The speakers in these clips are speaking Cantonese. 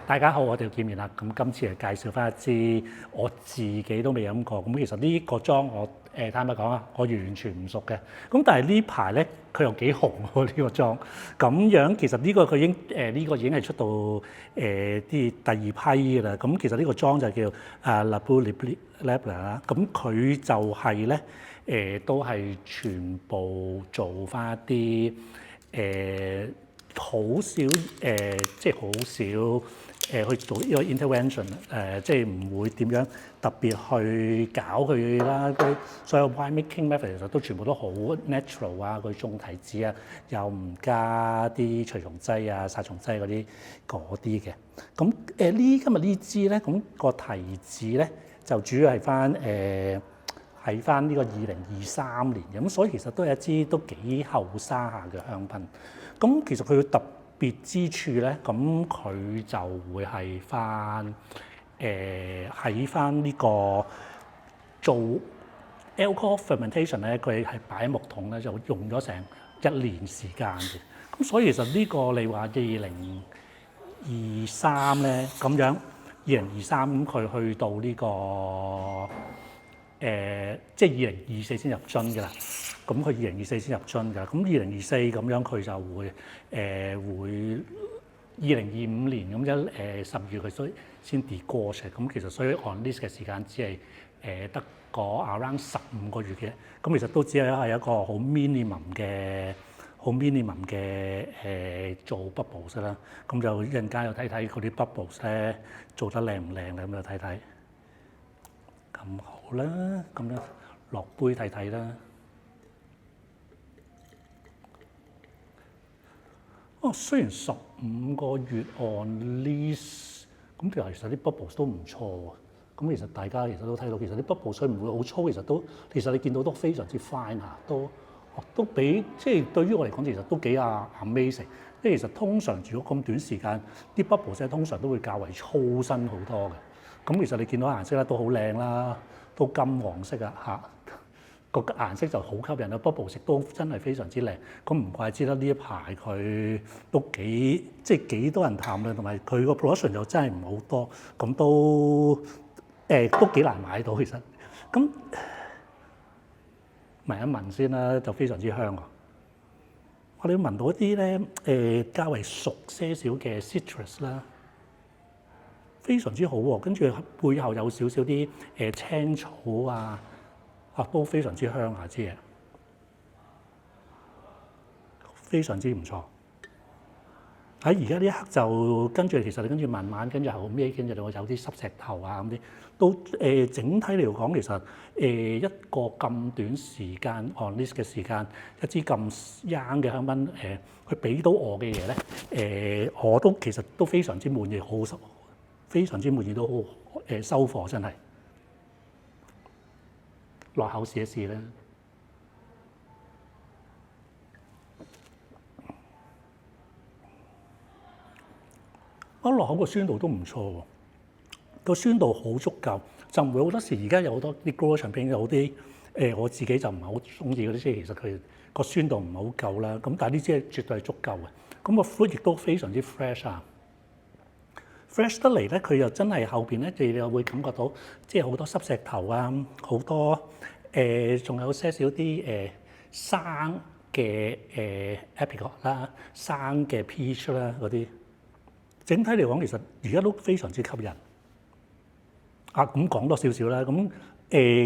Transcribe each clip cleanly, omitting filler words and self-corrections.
大家好，我哋又見面啦。咁今次係介紹翻一支我自己都未飲過。咁其實呢個莊我坦白講啊，我完全唔熟嘅。咁但係呢排咧，佢又幾紅喎呢個莊。咁樣其實呢個佢已經呢個已經係出到啲第二批㗎啦。咁其實呢個莊就叫La Boule Libre 啦。咁佢就係咧都係全部做翻一啲好少即係好少去做呢個 intervention 即係唔會點樣特別去搞佢啦。佢所有 wine making method 其實都全部都好 natural 啊。佢種提子啊，又唔加啲除蟲劑啊、殺蟲劑嗰啲嘅。咁今日呢支咧，咁個提子咧就主要係喺翻呢個2023年嘅，咁所以其實都係一支都幾後生下嘅香檳。咁其實佢嘅特別之處咧，咁佢就會係翻喺翻呢個做 alcohol fermentation 咧，佢係擺喺木桶咧，就用咗成1年時間嘅。咁所以其實呢個你話2023咧咁樣，2023咁佢去到呢個即係2024先入樽㗎啦。咁佢2024先入樽㗎，咁2024咁樣佢就會會2025年咁樣10月佢先 degorge 嘅。咁其實所以 on list 嘅時間只係得個 around 15個月嘅。咁其實都只係一個好 minimum 嘅做 bubbles 啦。咁就一陣間又睇睇佢啲 bubbles 咧做得靚唔靚咧，咁就睇睇。咁好啦，咁樣落杯睇睇啦。雖然15個月 on list， 咁其實啲 bubbles 都唔錯喎。咁其實大家其實都睇到，其實啲 bubbles 水唔會好粗，其實你見到都非常之 fine 啊，都比即係對於我嚟講，其實都幾amazing。因為其實通常如果咁短時間，啲 bubbles 咧通常都會較為粗身好多嘅。咁其實你見到顏色咧都好靚啦，都金黃色啊嚇。個顏色就好吸引啦 ，bubble 食都真係非常之靚。咁唔怪之得呢一排佢都幾多人談論，同埋佢個 production 就真係唔好多，咁都幾難買到其實。咁聞一聞先啦，就非常之香喎。我哋聞到一啲咧較為熟些少嘅 citrus 啦，非常之好喎。跟住背後有少少啲青草啊。都非常之香下支嘢，非常之唔錯。喺而家呢一刻就跟住，其實你跟住慢慢跟住後尾，跟住有啲濕石頭啊咁啲，都整體嚟講，其實一個咁短時間 on list 嘅時間，一支咁 young 嘅香檳佢俾到我嘅嘢咧，我都其實都非常之滿意，好收，非常之滿意都好收貨真係。落口試一試啦。落口個酸度都唔錯喎，個酸度好足夠，就唔會好多時。而家有好多啲 Growler Champagne 有啲我自己就唔係好中意嗰啲，即係其實佢個酸度唔係好夠啦。咁但係呢支絕對係足夠嘅。咁個 fruit 亦都非常之 fresh 啊 ，fresh 得嚟咧，佢又真係後邊咧，你又會感覺到即係好多濕石頭啊，好多仲有些少啲生嘅apricot 啦、生嘅 peach 啦嗰啲。整體嚟講，其實而家都非常之吸引。咁講多少少啦。咁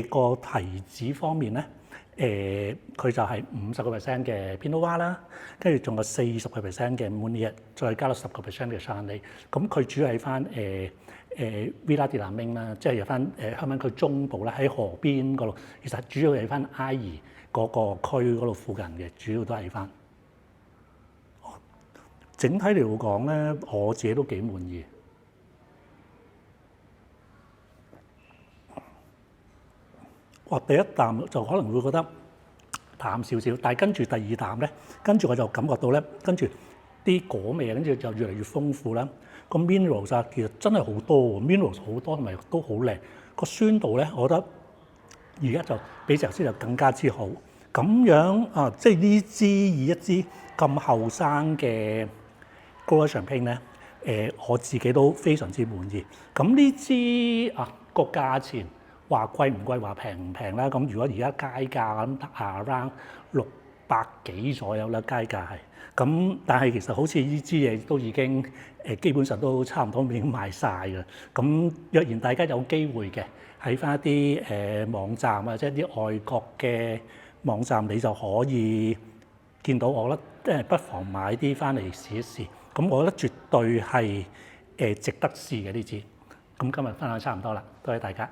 個提子方面咧，佢就係50% 嘅 Pinot Noir 啦，跟住仲有40% 嘅 Meunier， 再加到10% 嘅 Chardonnay。咁佢主要係翻Villa de la Meung 啦，即係有翻香檳區中部咧，喺河邊嗰度。其實主要係翻埃爾嗰個區嗰度附近嘅，主要都係翻。整體嚟講咧，我自己都幾滿意。第一啖就可能會覺得淡少少，但係跟住第二啖咧，跟住我就感覺到咧，跟住啲果味啊，跟住就越嚟越豐富啦。個 minerals 啊，其實真係好多喎 ，minerals 好多同埋都好靚。個酸度咧，我覺得而家就比頭先就更加之好。咁樣即係呢支以一支咁後生嘅 Growler Champagne 咧，我自己都非常之滿意。咁呢支個價錢話貴唔貴，話平唔平啦。咁如果而家街價咁around 600幾左右啦，街價係。咁但係其實好似呢支嘢都已經基本上都差唔多已經賣晒㗎。咁若然大家有機會嘅，喺翻一啲網站或者一啲外國嘅網站，你就可以見到我覺得不妨買啲翻嚟試一試。咁我覺得絕對係值得試嘅呢支。咁今日分享差唔多啦，多謝大家。